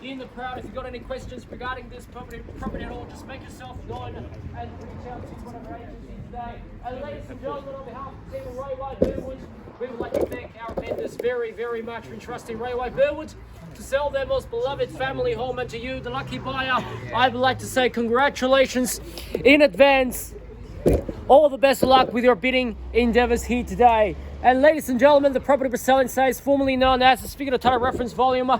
in the crowd. If you've got any questions regarding this property at all, just make yourself known and reach out to one of our agencies today. And ladies and gentlemen, on behalf of the team of Railway Burwood, we would like to thank our vendors very, very much for entrusting Railway Burwood to sell their most beloved family home. And to you, the lucky buyer, I would like to say congratulations in advance. All the best of luck with your bidding endeavours here today. And ladies and gentlemen, the property we're selling today is formerly known as the Certificate of Title Reference Volume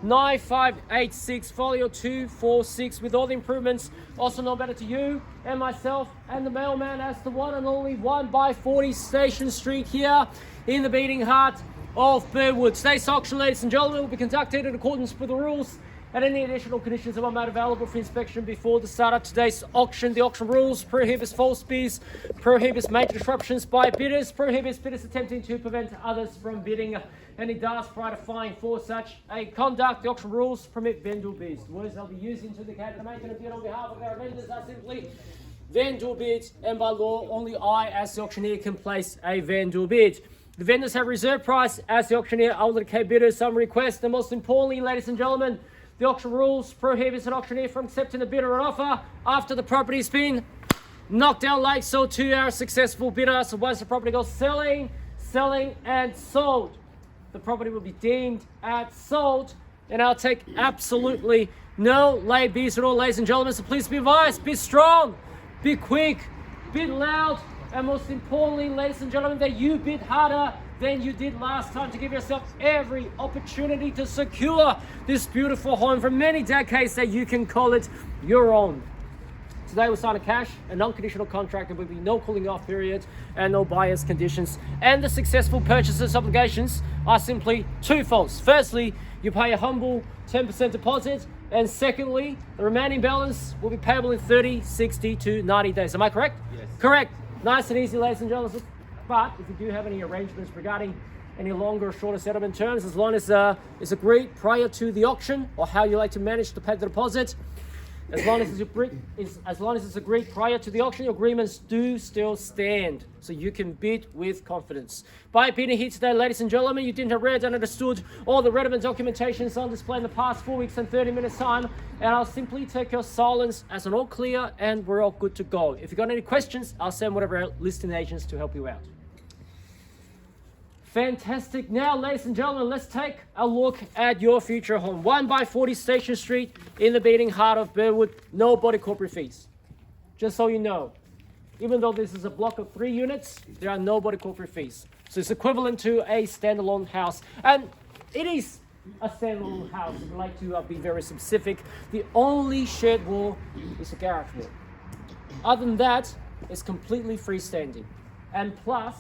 9586 Folio 246 with all the improvements, also known better to you and myself and the mailman as the one and only 1x40 Station Street here in the beating heart of Burwood. Today's auction, ladies and gentlemen, will be conducted in accordance with the rules and any additional conditions are made available for inspection before the start of today's auction. The auction rules prohibits false bids, prohibits major disruptions by bidders, prohibits bidders attempting to prevent others from bidding, and it does provide a fine for such a conduct. The auction rules permit vendor bids. The words I'll be using to indicate the making a bid on behalf of our vendors are simply vendor bids, and by law, only I, as the auctioneer, can place a vendor bid. The vendors have reserve price. As the auctioneer, I will indicate bidders some requests, and most importantly, ladies and gentlemen, the auction rules prohibits an auctioneer from accepting a bid or an offer after the property's been knocked down like so to our successful bidder. So once the property goes selling, and sold, the property will be deemed as sold, and I'll take absolutely no late bids at all, ladies and gentlemen. So please be advised, be strong, be quick, bid loud, and most importantly, ladies and gentlemen, that you bid harder than you did last time to give yourself every opportunity to secure this beautiful home for many decades that you can call it your own. Today we'll sign a cash, a non-conditional contract. There will be no cooling off period and no buyer's conditions. And the successful purchaser's obligations are simply twofold. Firstly, you pay a humble 10% deposit. And secondly, the remaining balance will be payable in 30, 60 to 90 days. Am I correct? Yes. Correct. Nice and easy, ladies and gentlemen. But if you do have any arrangements regarding any longer or shorter settlement terms, as long as it's agreed prior to the auction, or how you like to manage to pay the deposit, as long as it's agreed prior to the auction, your agreements do still stand, so you can bid with confidence. By bidding here today, ladies and gentlemen, you didn't have read and understood all the relevant documentations on display in the past 4 weeks and 30 minutes time, and I'll simply take your silence as an all clear, and we're all good to go. If you've got any questions, I'll send one of our listing agents to help you out. Fantastic. Now, ladies and gentlemen, let's take a look at your future home. 1x40 Station Street in the beating heart of Burwood. No body corporate fees. Just so you know, even though this is a block of 3 units, there are no body corporate fees. So it's equivalent to a standalone house. And it is a standalone house. If you'd like to be very specific, the only shed wall is a garage wall. Other than that, it's completely freestanding. And plus,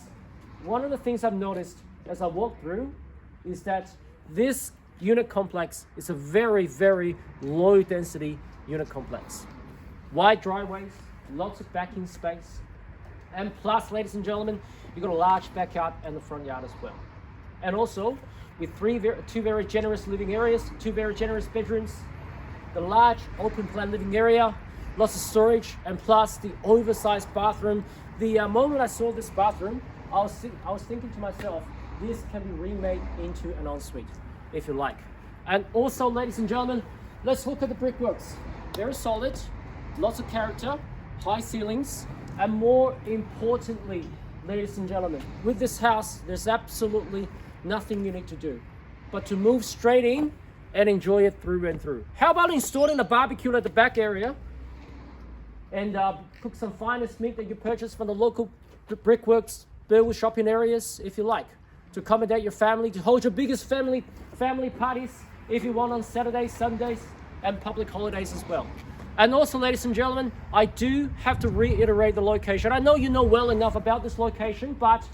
one of the things I've noticed as I walk through is that this unit complex is a very, very low density unit complex. Wide driveways, lots of backing space, and plus, ladies and gentlemen, you've got a large backyard and the front yard as well. And also, with two very generous living areas, 2 very generous bedrooms, the large open plan living area, lots of storage, and plus the oversized bathroom. The moment I saw this bathroom, I was thinking to myself, this can be remade into an ensuite, if you like. And also, ladies and gentlemen, let's look at the brickworks. Very solid, lots of character, high ceilings, and more importantly, ladies and gentlemen, with this house, there's absolutely nothing you need to do but to move straight in and enjoy it through and through. How about installing a barbecue at the back area and cook some finest meat that you purchased from the local brickworks Burwood shopping areas, if you like, to accommodate your family, to hold your biggest family parties if you want on Saturdays, Sundays, and public holidays as well. And also, ladies and gentlemen, I do have to reiterate the location. I know you know well enough about this location, but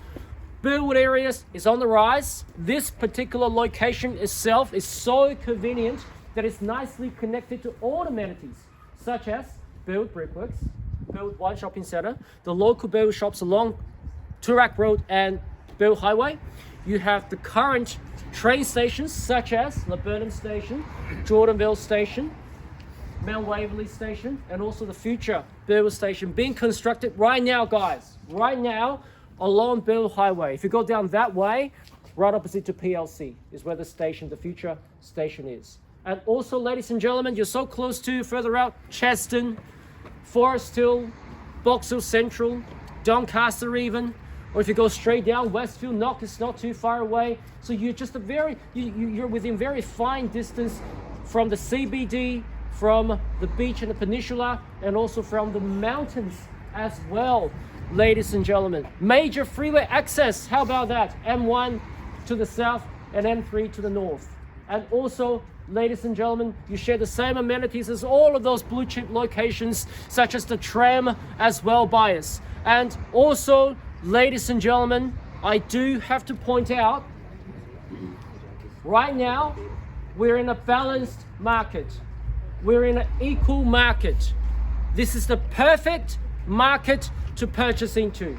Burwood areas is on the rise. This particular location itself is so convenient that it's nicely connected to all amenities, such as Burwood Brickworks, Burwood Wine Shopping Centre, the local Burwood shops along Toorak Road and Burwood Highway. You have the current train stations such as Laburnum Station, Jordanville Station, Mount Waverley Station, and also the future Burwood Station being constructed right now, guys. Right now, along Burwood Highway. If you go down that way, right opposite to PLC is where the future station is. And also, ladies and gentlemen, you're so close to further out Cheston, Forest Hill, Box Hill Central, Doncaster even, or if you go straight down Westfield, Knock is not too far away. So you're just you're within very fine distance from the CBD, from the beach and the peninsula, and also from the mountains as well, ladies and gentlemen. Major freeway access, how about that? M1 to the south and M3 to the north. And also, ladies and gentlemen, you share the same amenities as all of those blue chip locations, such as the tram as well, buyers. And also, ladies and gentlemen, I do have to point out, right now, we're in a balanced market. We're in an equal market. This is the perfect market to purchase into.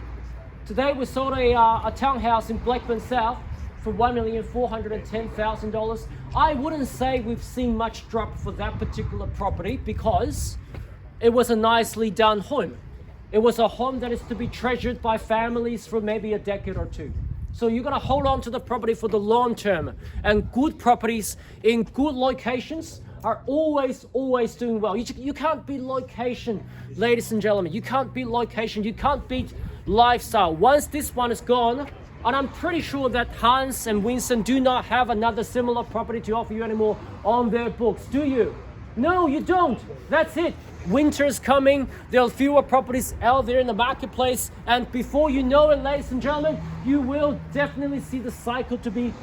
Today we sold a townhouse in Blackburn South for $1,410,000. I wouldn't say we've seen much drop for that particular property because it was a nicely done home. It was a home that is to be treasured by families for maybe a decade or two. So you're gonna hold on to the property for the long term. And good properties in good locations are always doing well. You can't beat location, ladies and gentlemen. You can't beat location. You can't beat lifestyle. Once this one is gone, and I'm pretty sure that Hans and Winston do not have another similar property to offer you anymore on their books, do you? No, you don't. That's it. Winter's coming. There are fewer properties out there in the marketplace. And before you know it, ladies and gentlemen, you will definitely see the cycle to be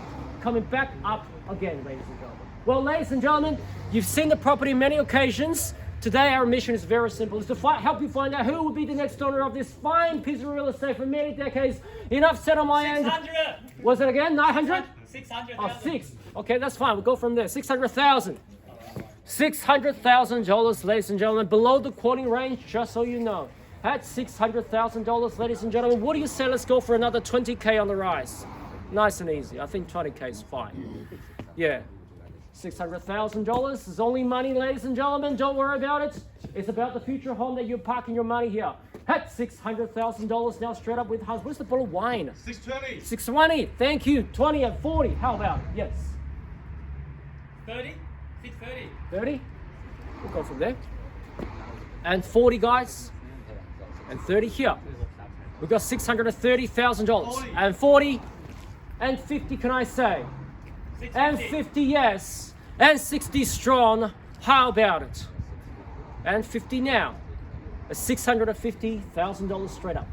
coming back up again, ladies and gentlemen. Well, ladies and gentlemen, you've seen the property many occasions. Today, our mission is very simple. It's to help you find out who will be the next owner of this fine piece of real estate for many decades. Enough said on my end. 600. Was it again? 900? 600. Oh, 6. Okay, that's fine. We'll go from there. 600,000. $600,000, ladies and gentlemen, below the quoting range, just so you know. At $600,000, ladies and gentlemen, what do you say? Let's go for another 20K on the rise. Nice and easy. I think 20K is fine. Yeah. $600,000 is only money, ladies and gentlemen. Don't worry about it. It's about the future home that you're parking your money here. At $600,000 now, straight up with Hans. Where's the bottle of wine? 620. 620. Thank you. 20 and 40. How about it? Yes. 30. 630. 30. We'll go from there. And 40, guys. And 30 here. We've got $630,000. And 40. And 50, can I say? And 50, yes. And 60 strong. How about it? And 50 now. $650,000 straight up.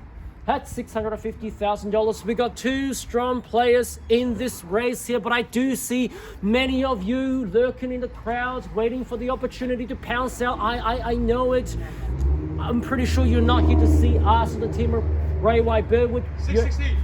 That's $650,000. We got two strong players in this race here, but I do see many of you lurking in the crowd, waiting for the opportunity to pounce out. I know it. I'm pretty sure you're not here to see us or the team of Railway Burwood.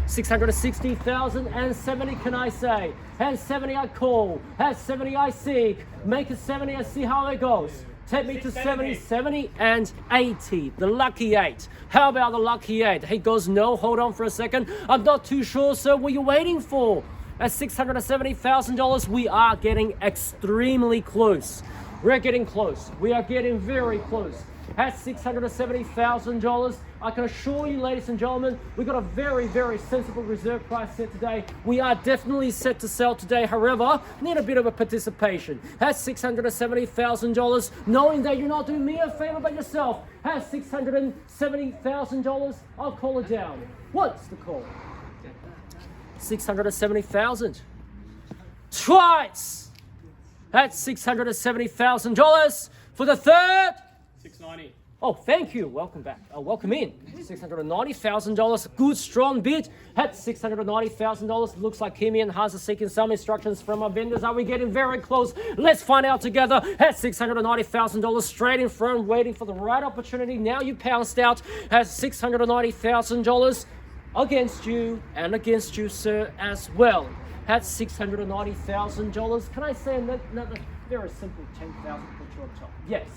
660,000 and 70, can I say? And 70 I call. And 70 I seek. Make it 70 and see how it goes. Take me to 70, 70 and 80. The lucky 8. How about the lucky 8? He goes, no, hold on for a second. I'm not too sure, sir. What are you waiting for? At $670,000, we are getting extremely close. We're getting close. We are getting very close. At $670,000, I can assure you, ladies and gentlemen, we've got a very, very sensible reserve price set today. We are definitely set to sell today. However, need a bit of a participation. At $670,000, knowing that you're not doing me a favor but yourself. At $670,000, I'll call it down. What's the call? 670,000. Twice. At $670,000 for the third. 690. Oh, thank you. Welcome back. Welcome in. $690,000. Good, strong bid at $690,000. Looks like Kimi and Hans are seeking some instructions from our vendors. Are we getting very close? Let's find out together. At $690,000, straight in front, waiting for the right opportunity. Now you pounced out at $690,000 against you and against you, sir, as well. At $690,000. Can I say another very simple 10,000 put you on top? Yes.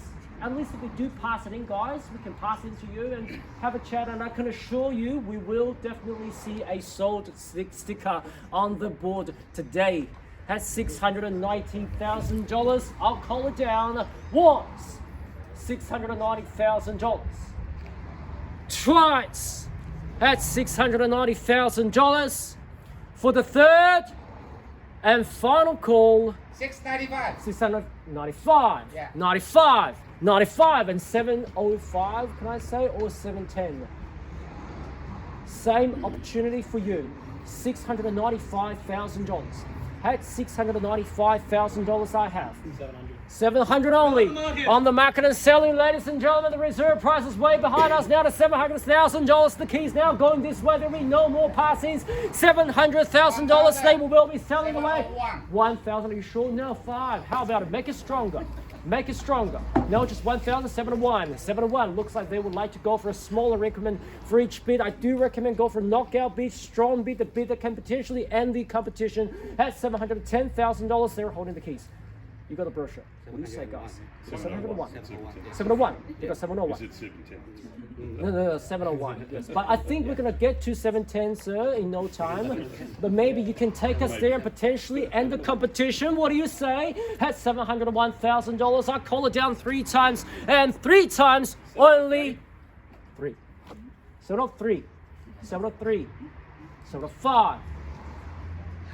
At least if we do pass it in, guys, we can pass it to you and have a chat. And I can assure you, we will definitely see a sold sticker on the board today. At $690,000, I'll call it down. Once, $690,000. Twice, at $690,000. For the third and final call, 695. 695. Yeah. 95. 95 and 705, can I say, or 710? Same opportunity for you. $695,000. At $695,000 I have. 700 only on the market and selling, ladies and gentlemen. The reserve price is way behind us now to $700,000. The key's now going this way. There'll be no more passings. $700,000. They will well be selling away. 1,000. Are you sure? No, 5. How about it? Make it stronger. Make it stronger. No, just 1,000. 701. 701. Looks like they would like to go for a smaller increment for each bid. I do recommend go for a knockout bid, strong bid, the bid that can potentially end the competition at $710,000. They're holding the keys. You got a brochure. What do you say, guys? 701. 701. You got 701. Is it 710? No, 701. Yes. But I think we're going to get to 710, sir, in no time. But maybe you can take us there and potentially end the competition. What do you say? At $701,000, I call it down 3 times. And 3 times only 3. 703. 703. 705.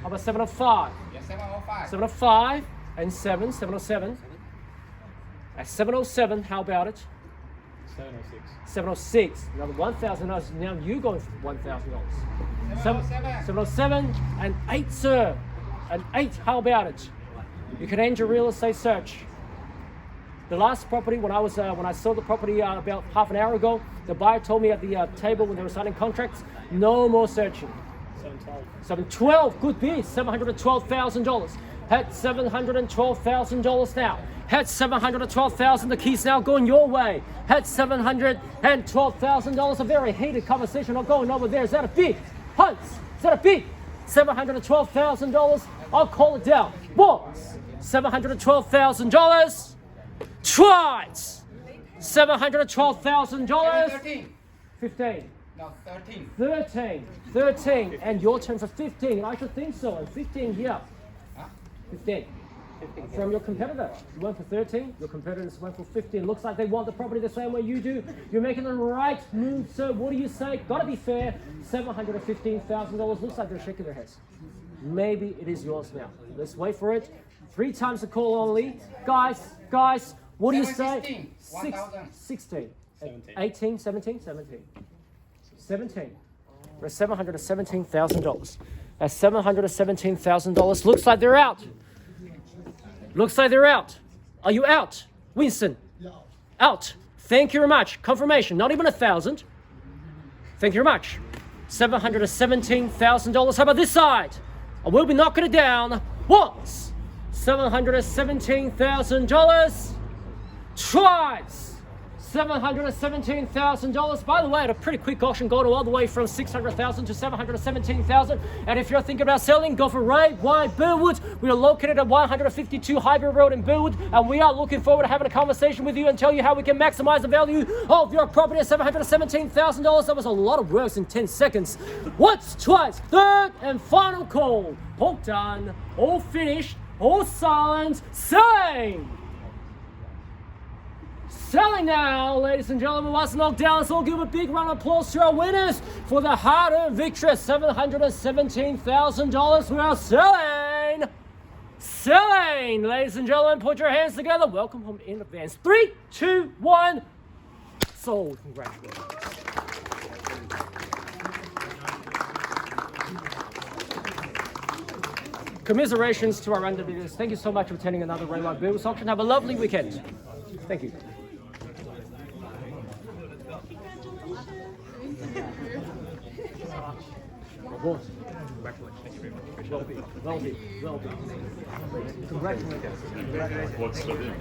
How about 705? Yeah, 705. 705 and 707. At 707, how about it? 706. 706. Another $1,000. Now you going for $1,000. 707. 707 and 8, sir. And 8, how about it? You can end your real estate search. The last property, when I sold the property about half an hour ago, the buyer told me at the table when they were signing contracts, no more searching. 712. 712, good bid, $712,000. At $712,000 now. At $712,000, the key's now going your way. At $712,000, a very heated conversation not going over there. Is that a bid? Hunts, is that a bid? $712,000, I'll call it down. Boys, $712,000. Twice, $712,000. 13. 15. No, 13. 13. 13. And your turn for 15. I should think so. And 15 here. Huh? 15. From your competitor. You went for 13. Your competitors went for 15. Looks like they want the property the same way you do. You're making the right move, sir. What do you say? Gotta be fair. $715,000. Looks like they're shaking their heads. Maybe it is yours now. Let's wait for it. 3 times the call only. Guys, what do you say? 1,000. 16. 17. 18, 17, 17. 17. We're at $717,000. At $717,000. Looks like they're out. Looks like they're out. Are you out? Winston? Out. Thank you very much. Confirmation. Not even 1,000. Thank you very much. $717,000. How about this side? I will be knocking it down once. $717,000. Twice. $717,000. By the way, at a pretty quick auction, going all the way from $600,000 to $717,000. And if you're thinking about selling, go for Ray Wide Burwood. We are located at 152 Highbury Road in Burwood, and we are looking forward to having a conversation with you and tell you how we can maximize the value of your property at $717,000. That was a lot of words in 10 seconds. Once, twice, third and final call. All done, all finished, all silent, selling. Selling now, ladies and gentlemen. Once knocked down, let's all give a big round of applause to our winners for the hard-earned victory at $717,000. We are selling. Selling, ladies and gentlemen. Put your hands together. Welcome home in advance. 3, 2, 1. Sold. Congratulations. Commiserations to our underbidders. Thank you so much for attending another Rayward Burwood auction. Have a lovely weekend. Thank you. Well done. Well done. Congratulations. What's for them?